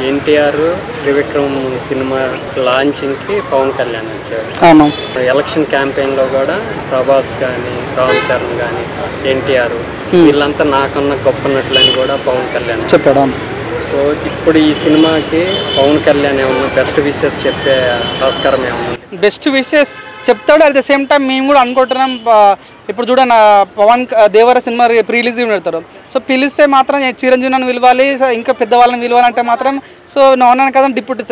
NTR Trivikram cinema లాంచింగ్కి Pawan Kalyan వచ్చారు. Election క్యాంపెయిన్లో కూడా ప్రభాస్ కానీ రామ్ చరణ్ కానీ ఎన్టీఆర్ వీళ్ళంతా నాకన్నా గొప్ప నటులని కూడా పవన్ కళ్యాణ్ చెప్పాడు. సో ఇప్పుడు ఈ సినిమాకి పవన్ కళ్యాణ్ ఏమన్నా బెస్ట్ విషెస్ చెప్పే ఆస్కారం ఏమన్నా? బెస్ట్ విషెస్ చెప్తాడు. అట్ ద సేమ్ టైం మేము కూడా అనుకుంటున్నాం. ఇప్పుడు చూడండి, పవన్ దేవర సినిమా రిలీజ్ పెడతారు. సో పిలిస్తే మాత్రం చిరంజీవి నన్ను పిలవాలి, ఇంకా పెద్దవాళ్ళని పిలవాలంటే మాత్రం సో నాన్న కదా డిప్యూటీ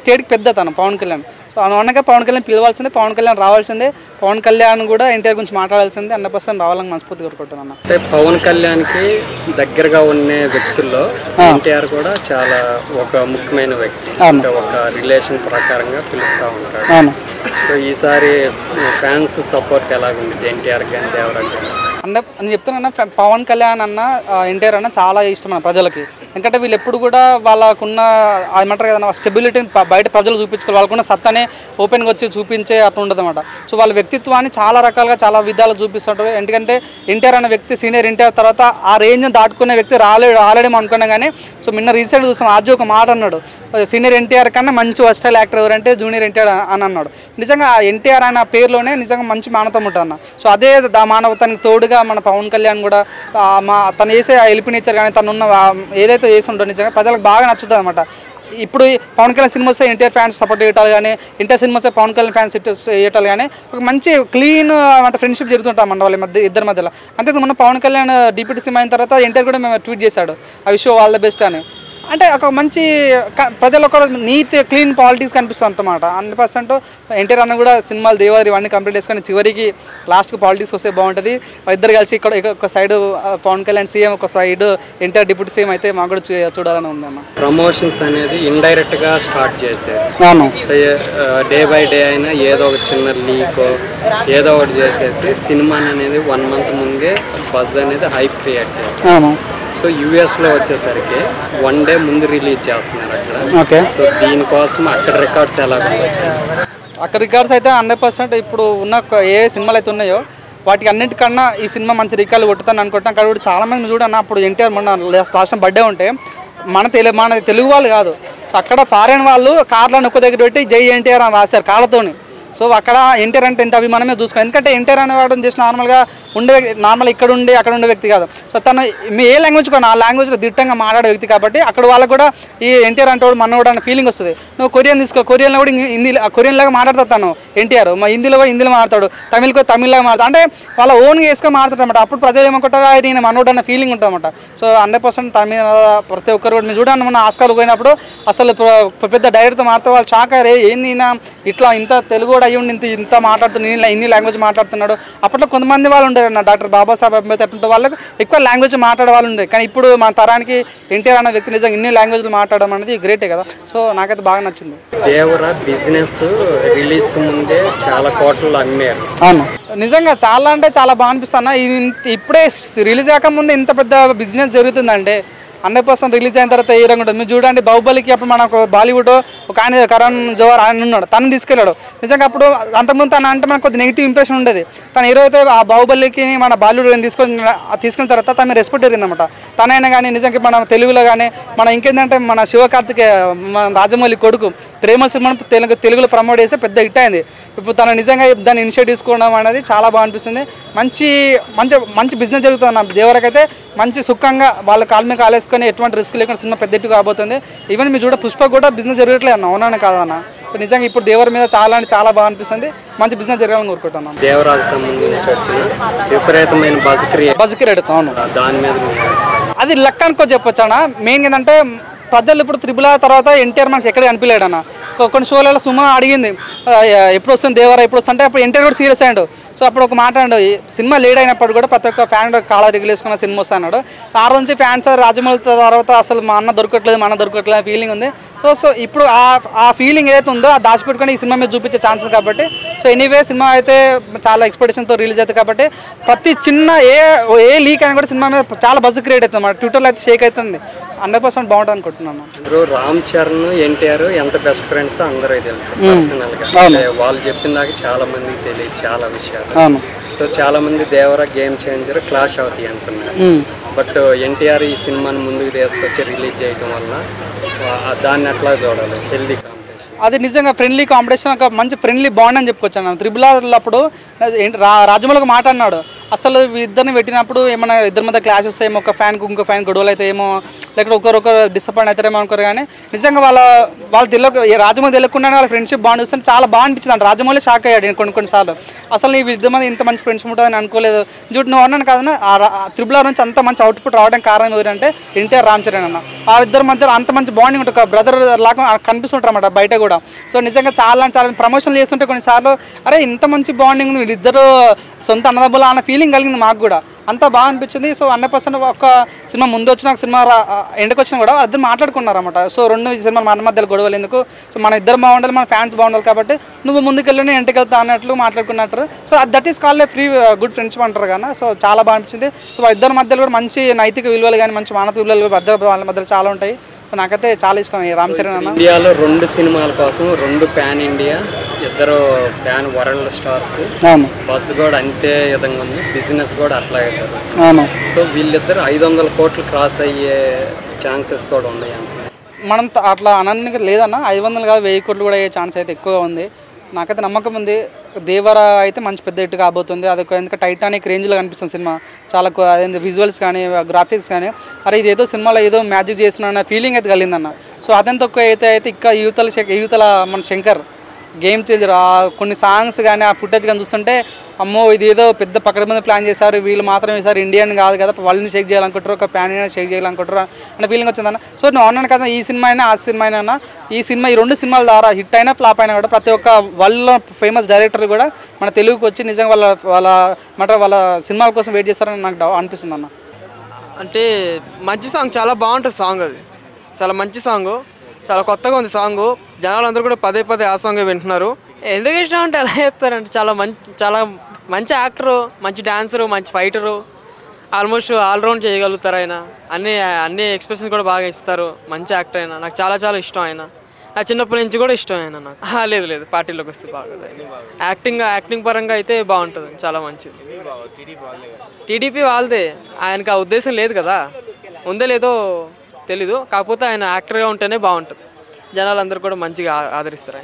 స్టేట్కి పెద్ద తను పవన్ కళ్యాణ్. సో నాన్నగా పవన్ కళ్యాణ్ పిలవాల్సిందే, పవన్ కళ్యాణ్ రావాల్సిందే, పవన్ కళ్యాణ్ కూడా ఎన్టీఆర్ గురించి మాట్లాడాల్సిందే. 100% రావాలని మనస్ఫూర్తి కోరుకుంటున్నాను. అంటే పవన్ కళ్యాణ్కి దగ్గరగా ఉండే వ్యక్తుల్లో ఎన్టీఆర్ కూడా చాలా ఒక ముఖ్యమైన వ్యక్తి. ఒక రిలేషన్ ప్రకారంగా పిలుస్తూ ఉంటారు. సో ఈసారి ఫ్యాన్స్ సపోర్ట్ ఎలాగుంది ఎన్టీఆర్ కానీ దేవరా కానీ? అంటే నేను చెప్తున్నా, పవన్ కళ్యాణ్ అన్న ఎన్టీఆర్ అన్న చాలా ఇష్టం ప్రజలకి. ఎందుకంటే వీళ్ళు ఎప్పుడు కూడా వాళ్ళకున్న ఏమంటారు కదా స్టెబిలిటీని బయట ప్రజలు చూపించుకోవాలి. వాళ్ళకున్న సత్తానే ఓపెన్గా వచ్చి చూపించే అట్లా ఉండదు అనమాట. సో వాళ్ళ వ్యక్తిత్వాన్ని చాలా రకాలుగా చాలా విధాలు చూపిస్తుంటారు. ఎందుకంటే ఎన్టీఆర్ అన్న వ్యక్తి సీనియర్ ఎన్టీఆర్ తర్వాత ఆ రేంజ్ని దాటుకునే వ్యక్తి రాలేడేమో అనుకున్నా కానీ సో నిన్న రీసెంట్గా చూస్తాం, ఆర్జీ ఒక మాట అన్నాడు, సీనియర్ ఎన్టీఆర్ కన్నా మంచి వర్స్టైల్ యాక్టర్ ఎవరంటే జూనియర్ ఎన్టీఆర్ అని అన్నాడు. నిజంగా ఎన్టీఆర్ అన్న పేరులోనే నిజంగా మంచి మానవత్వం ఉంటుంది అన్న. సో అదే మానవతానికి తోడుగా మన పవన్ కళ్యాణ్ కూడా తను వేసే ఆ ఎలిపినేచర్ కానీ తనున్న ఏదైతే చేసి ఉంటాడు నిజంగా ప్రజలకు బాగా నచ్చుతుంది అనమాట. ఇప్పుడు పవన్ కళ్యాణ్ సినిమా వస్తే ఎన్టీఆర్ ఫ్యాన్స్ సపోర్ట్ చేయటాలు కానీ, ఎన్టీఆర్ సినిమా వస్తే పవన్ కళ్యాణ్ ఫ్యాన్స్ చేయటాలు కానీ ఒక మంచి క్లీన్ అంటే ఫ్రెండ్షిప్ జరుగుతుంటాం వాళ్ళ మధ్య ఇద్దరి మధ్యలో. అంతే మొన్న పవన్ కళ్యాణ్ డిప్యూటీ సీఎం అయిన తర్వాత ఎన్టీఆర్ కూడా మేము ట్వీట్ చేశాడు, I wish you all the best అని. అంటే ఒక మంచి ప్రజలు ఒక నీట్ క్లీన్ పాలిటిక్స్ కనిపిస్తుంది అన్నమాట. 100% ఎన్టీఆర్ అన్న కూడా సినిమాలు దేవారి ఇవన్నీ కంప్లీట్ చేసుకొని చివరికి లాస్ట్కి పాలిటిక్స్ వస్తే బాగుంటుంది. ఇద్దరు కలిసి ఇక్కడ ఒక సైడ్ పవన్ కళ్యాణ్ సీఎం, ఒక సైడ్ ఎన్టీఆర్ డిప్యూటీ సీఎం అయితే మాకు కూడా చూడాలని ఉంది అన్న. ప్రమోషన్స్ అనేది ఇండైరెక్ట్గా స్టార్ట్ చేశారు. డే బై డే అయినా ఏదో ఒక చిన్న లీక్ ఏదో ఒకటి చేసేసి సినిమా అనేది 1 month ముందే బజ్ అనేది హైప్ క్రియేట్ చేస్తారు. సో యూఎస్లో వచ్చేసరికి 1 day ముందు రిలీజ్ చేస్తున్నారు అక్కడ. సో దీనికోసం అక్కడ రికార్డ్స్ ఎలా అక్కడ రికార్డ్స్ అయితే 100% ఇప్పుడు ఉన్న ఏ సినిమాలు అయితే ఉన్నాయో వాటికి అన్నింటికన్నా ఈ సినిమా మంచి రికార్డులు కొట్టుతాను అనుకుంటున్నాను. అక్కడ కూడా చాలామంది చూడన్న అప్పుడు ఎన్టీఆర్ మొన్న లాస్ట్ బర్త్డే ఉంటే మన తెలుగు వాళ్ళు కాదు, సో అక్కడ ఫారెన్ వాళ్ళు కార్లను ఒక్క దగ్గర పెట్టి జై ఎన్టీఆర్ అని రాశారు కాళ్ళతోని. సో అక్కడ ఎన్టీఆర్ అంటే ఎంత అభిమానమే చూసుకోవాలి. ఎందుకంటే ఎన్టీఆర్ అనేవాడు జస్ట్ నార్మల్గా ఉండే నార్మల్ ఇక్కడ ఉండే అక్కడ ఉండే వ్యక్తి కాదు. సో తను ఏ లాంగ్వేజ్ కానీ ఆ లాంగ్వేజ్లో దిట్టంగా మాట్లాడే వ్యక్తి కాబట్టి అక్కడ వాళ్ళకు కూడా ఈ ఎన్టీఆర్ అంటే మనోడు అన్న ఫీలింగ్ వస్తుంది. నువ్వు కొరియన్ తీసుకో, కొరియన్లో కూడా కొరియన్ లాగా మాట్లాడతాడు తను ఎన్టీఆర్, మా హిందీలో మాట్లాడతాడు, తమిళ్లో తమిళ్లాగా మాట్లాడతాడు. అంటే వాళ్ళ ఓన్గా వేసుకొని మాట్లాడతాడు అనమాట. అప్పుడు ప్రజలు ఏమనుకుంటారు, నేను మనోడు అన్న ఫీలింగ్ ఉంటుంది అనమాట. సో 100% తమిళ ప్రతి ఒక్కరు కూడా మీరు చూడండి, మన ఆస్కార్లు పోయినప్పుడు అసలు పెద్ద డైరెక్టర్తో మాట్లాడే వాళ్ళు షాక్ అయ్యారు, ఏంది ఇట్లా ఇంత తెలుగు కూడా అయ్యి ఇంత మాట్లాడుతున్నాడు, ఇన్ని లాంగ్వేజ్ మాట్లాడుతున్నాడు. అప్పట్లో కొంతమంది వాళ్ళు ఉండేది అన్న, డాక్టర్ బాబాసాహెబ్ అంబేద్కర్ అటువంటి వాళ్ళకు ఎక్కువ లాంగ్వేజ్ మాట్లాడే వాళ్ళు ఉండే. కానీ ఇప్పుడు మన తరానికి ఎన్టీఆర్ అన్న వ్యక్తి నిజంగా ఇన్ని లాంగ్వేజ్లు మాట్లాడడం అనేది గ్రేటే కదా. సో నాకైతే బాగా నచ్చింది. దేవరా బిజినెస్ రిలీజ్ ముందే చాలా కోట్లు అమ్మారు. అవును, నిజంగా చాలా అంటే చాలా బాగా అనిపిస్తున్నా. ఇది ఇప్పుడే రిలీజ్ కాకముందే ఇంత పెద్ద బిజినెస్ జరుగుతుందంటే 100% రిలీజ్ అయిన తర్వాత ఏ రంగు ఉంటుంది. మీరు చూడండి, బాహుబలికి అప్పుడు మనకు బాలీవుడ్ ఒక ఆయన కరణ్ జోహర్ ఆయన ఉన్నాడు, తను తీసుకెళ్ళాడు. నిజంగా అప్పుడు అంతకుముందు తను అంటే మనకు కొద్ది నెగిటివ్ ఇంప్రెషన్ ఉండేది. తను హీరో అయితే ఆ బాహుబలికి మన బాలీవుడ్ తీసుకున్న తర్వాత తను రెస్పెక్ట్ జరిగిందన్నమాట. తనైనా కానీ నిజంగా మన తెలుగులో కానీ మన ఇంకేంటంటే మన శివకార్తికేయ మన రాజమౌళి కొడుకు ప్రేమల సినిమాను తెలుగులో ప్రమోట్ చేస్తే పెద్ద హిట్ అయింది. ఇప్పుడు తను నిజంగా దాన్ని ఇనిషియేటివ్ తీసుకోవడం అనేది చాలా బాగా అనిపిస్తుంది. మంచి మంచి మంచి బిజినెస్ జరుగుతుంది అన్న. దేవరకైతే మంచి సుఖంగా వాళ్ళ కాలు మీద కాలేసుకొని ఎటువంటి రిస్క్ లేకుండా సినిమా పెద్ద ఎట్టు కాబోతుంది. ఈవెన్ మీరు చూడ పుష్ప కూడా బిజినెస్ జరగట్లేదు అన్న, అవునా కాదన్న. నిజంగా ఇప్పుడు దేవర మీద చాలా అంటే చాలా బాగా అనిపిస్తుంది. మంచి బిజినెస్ జరగాలని కోరుకుంటున్నాను. దేవరాజు సంబంధించి వచ్చిన విపరీతమైన బజ్ క్రియేట్ అవును, దాని మీద అది లెక్క అనుకో చెప్పొచ్చు అన్న. మెయిన్ ఏంటంటే ప్రజలు ఇప్పుడు త్రిబుల్ ఆర్ తర్వాత ఎన్టీఆర్ మనకి ఎక్కడ కనిపించలేడు అన్న. కొన్ని షోలలో సుమా అడిగింది ఎప్పుడు వస్తుంది దేవరా ఎప్పుడు వస్తుంటే అప్పుడు ఎన్టీఆర్ కూడా సీరియస్ అయ్యాడు. సో అప్పుడు ఒక మాట అన్నాడు, సినిమా లేట్ అయినప్పుడు కూడా ప్రతి ఒక్క ఫ్యాన్ కాలా రెగ్యులేసుకున్న సినిమా వస్తా అన్నాడు. ఆ రోజు నుంచి ఫ్యాన్స్ రాజమౌళి తర్వాత అసలు మా అన్న దొరకట్లేదు ఫీలింగ్ ఉంది. సో ఇప్పుడు ఆ ఫీలింగ్ ఏదైతే ఉందో ఆ దాచిపెట్టుకొని ఈ సినిమా మీద చూపించే ఛాన్సెస్ కాబట్టి సో ఎనీవే సినిమా అయితే చాలా ఎక్స్పెక్టేషన్తో రిలీజ్ అవుతుంది కాబట్టి ప్రతి చిన్న ఏ లీక్ అయినా కూడా సినిమా మీద చాలా బజ్ క్రియేట్ అవుతుంది అన్నమాట. ట్విట్టర్లో అయితే షేక్ అవుతుంది. 100% బాగుంటుంది అనుకుంటున్నాను. రామ్ చరణ్ ఎన్టీఆర్ ఎంత బెస్ట్ ఫ్రెండ్స్ అందరూ తెలుసు పర్సనల్ గా. వాళ్ళు చెప్పిన దాకా చాలా మందికి తెలియదు చాలా విషయాలు. సో చాలా మంది దేవరా గేమ్ చేంజర్ క్లాష్ అవుతాయి అంటున్నారు. బట్ ఎన్టీఆర్ ఈ సినిమాని ముందుకు తీసుకొచ్చి రిలీజ్ చేయడం వల్ల దాన్ని ఎట్లా చూడాలి? హెల్దీ అది నిజంగా ఫ్రెండ్లీ కాంపిటీషన్, ఒక మంచి ఫ్రెండ్లీ బాండ్ అని చెప్పుకోవచ్చు అన్న. త్రిబుల్ ఆర్ అప్పుడు రాజమౌళికి మాట అన్నాడు, అసలు ఇద్దరిని పెట్టినప్పుడు ఏమైనా ఇద్దరి మధ్య క్లాషెస్ ఏమో, ఒక ఫ్యాన్కి ఇంకో ఫ్యాన్ గొడవలు అయితే ఏమో, లేకపోతే ఒకరొకరు డిసప్పాయింట్ అవుతారేమో అనుకోరు. కానీ నిజంగా వాళ్ళు రాజమౌళి తెలియకుండానే వాళ్ళ ఫ్రెండ్షిప్ బాండ్ చూస్తే చాలా బాగా అనిపించింది అంట. రాజమౌళి షాక్ అయ్యాడు కొన్నిసార్లు, అసలు ఈ ఇద్దరి మధ్య ఇంత మంచి ఫ్రెండ్షిప్ ఉంటుందని అనుకోలేదు. నువ్వు అన్నాను కదా, త్రిబుల్ ఆర్ నుంచి అంత మంచి అవుట్పుట్ రావడానికి కారణం ఎవరంటే ఎన్టీఆర్ రామ్ చరణ్ అన్న. ఆ ఇద్దరి మధ్య అంత మంచి బాండింగ్ ఉంటుంది, ఒక బ్రదర్ లాగా కనిపిస్తుంటారు అన్నమాట బయట కూడా. సో నిజంగా చాలా ప్రమోషన్లు చేస్తుంటే కొన్నిసార్లు అరే ఇంత మంచి బాండింగ్ వీళ్ళిద్దరు సొంత అన్నదమ్ముల అన్న ఫీలింగ్ కలిగింది మాకు కూడా. అంతా బాగా అనిపించింది. సో 100% ఒక సినిమా ముందు వచ్చిన ఒక సినిమా ఎండకు వచ్చినా కూడా ఇద్దరు మాట్లాడుకున్నారు అన్నమాట. సో 2 సినిమాలు మన మధ్యలో గొడవలు ఎందుకు, సో మన ఇద్దరు బాగుండాలి, మన ఫ్యాన్స్ బాగుండాలి, కాబట్టి నువ్వు ముందుకెళ్ళి నేను ఇంటికి వెళ్తా అన్నట్లు మాట్లాడుకున్నట్టు. So that is called a free good friendship అంటారు కదా. సో చాలా బాగా అనిపించింది. సో ఇద్దరి మధ్యలో కూడా మంచి నైతిక విలువలు కానీ మంచి మానవ విలువలు వాళ్ళ మధ్యలో చాలా ఉంటాయి. నాకైతే చాలా ఇష్టం ఈ రామ్ చరణ్ అన్న. ఇండియాలో 2 సినిమాల కోసం 2 ప్యాన్ ఇండియా, ఇద్దరు ప్యాన్ వరల్డ్ స్టార్స్. బస్ కూడా అంతే విధంగా ఉంది, బిజినెస్ కూడా అట్లాగే కదా. సో వీళ్ళిద్దరు 500 కోట్లు క్రాస్ అయ్యే ఛాన్సెస్ కూడా ఉన్నాయి. మనం అట్లా అనడానికి లేదన్న, 500 కాదు 1000 కోట్లు కూడా అయ్యే ఛాన్స్ అయితే ఎక్కువగా ఉంది. నాకైతే నమ్మకం ఉంది. దేవరా అయితే మంచి పెద్ద హిట్ కాబోతుంది. అది ఎందుకంటే టైటానిక్ రేంజ్లో కనిపిస్తుంది సినిమా. చాలా అదేంటి విజువల్స్ కానీ గ్రాఫిక్స్ కానీ, అరే ఇది ఏదో సినిమాలో ఏదో మ్యాజిక్ చేస్తున్నా ఫీలింగ్ అయితే కలిగిందన్న. సో అదంతా అయితే ఇంకా యువతల మన శంకర్ గేమ్ చేంజర్. కొన్ని సాంగ్స్ కానీ ఆ ఫుటేజ్ కానీ చూస్తుంటే అమ్మో ఇది ఏదో పెద్ద పక్కన మీద ప్లాన్ చేశారు, వీళ్ళు మాత్రం ఈసారి ఇండియన్ కాదు కదా, వరల్డ్ని షేక్ చేయాలనుకుంటారు, ఒక ప్యాన్ ఇండియా షేక్ చేయాలనుకుంటారు అన్న ఫీలింగ్ వచ్చిందన్న. సో నేను అన్నాను కదా, ఈ సినిమా అయినా ఆ సినిమా అయినా ఈ 2 సినిమాల ద్వారా హిట్ అయినా ఫ్లాప్ అయినా కూడా ప్రతి ఒక్క వరల్డ్లో ఫేమస్ డైరెక్టర్ కూడా మన తెలుగుకి వచ్చి నిజంగా వాళ్ళ సినిమాల కోసం వెయిట్ చేస్తారని నాకు అనిపిస్తుంది అన్న. అంటే మంచి సాంగ్, చాలా బాగుంటుంది సాంగ్, అది చాలా మంచి సాంగ్, చాలా కొత్తగా ఉంది సాంగ్. జనాలందరూ కూడా పదే ఆ సాంగ్ వింటున్నారు. ఎందుకు ఇష్టం అంటే ఎలా చెప్తారంటే చాలా మంచి యాక్టరు, మంచి డాన్సరు, మంచి ఫైటరు, ఆల్మోస్ట్ ఆల్రౌండ్ చేయగలుగుతారు ఆయన. అన్ని ఎక్స్ప్రెషన్స్ కూడా బాగా ఇస్తారు. మంచి యాక్టర్ అయినా నాకు చాలా ఇష్టం ఆయన. నా చిన్నప్పటి నుంచి కూడా ఇష్టం ఆయన నాకు. లేదు పార్టీలోకి వస్తే బాగుంది. యాక్టింగ్ పరంగా అయితే బాగుంటుంది, చాలా మంచిది. టీడీపీ వాళ్ళదే, ఆయనకు ఆ ఉద్దేశం లేదు కదా, ఉందో లేదో తెలీదు. కాకపోతే ఆయన యాక్టర్గా ఉంటేనే బాగుంటుంది, జనాలందరూ కూడా మంచిగా ఆదరిస్తారు.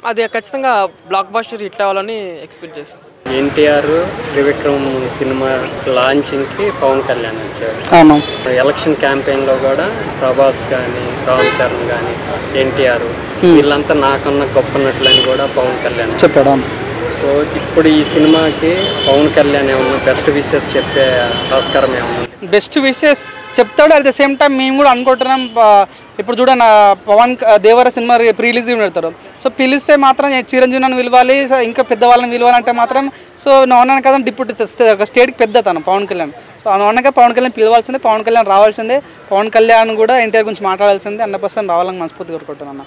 అది ఖచ్చితంగా బ్లాక్ బస్టర్ హిట్ అవ్వాలని ఎక్స్పెక్ట్ చేస్తాను. ఎన్టీఆర్ త్రివిక్రమ్ సినిమా లాంచింగ్కి పవన్ కళ్యాణ్ వచ్చారు. ఎలక్షన్ క్యాంపెయిన్లో కూడా ప్రభాస్ కానీ రామ్ చరణ్ కానీ ఎన్టీఆర్ వీళ్ళంతా నాకన్నా గొప్ప నటులని కూడా పవన్ కళ్యాణ్ చెప్పాడు. సో ఇప్పుడు ఈ సినిమాకి పవన్ కళ్యాణ్ ఏమన్నా బెస్ట్ విషెస్ చెప్పే ఆస్కారం ఏమన్నా? బెస్ట్ విషెస్ చెప్తాడు. అట్ ద సేమ్ టైం మేము కూడా అనుకుంటున్నాం, ఇప్పుడు చూడండి దేవర సినిమా ప్రీ-రిలీజ్ పెడతారు. సో పిలిస్తే మాత్రం చిరంజీవి నన్ను పిలవాలి, ఇంకా పెద్దవాళ్ళని పిలవాలంటే మాత్రం సో నాన్న కదా డిప్యూటీ తెస్తే ఒక స్టేట్కి పెద్ద తను పవన్ కళ్యాణ్. సో నాన్నగా పవన్ కళ్యాణ్ పిలవాల్సిందే, పవన్ కళ్యాణ్ రావాల్సిందే, పవన్ కళ్యాణ్ కూడా ఎన్టీఆర్ గురించి మాట్లాడాల్సిందే. 100% రావాలని మనస్ఫూర్తి కోరుకుంటున్నాను.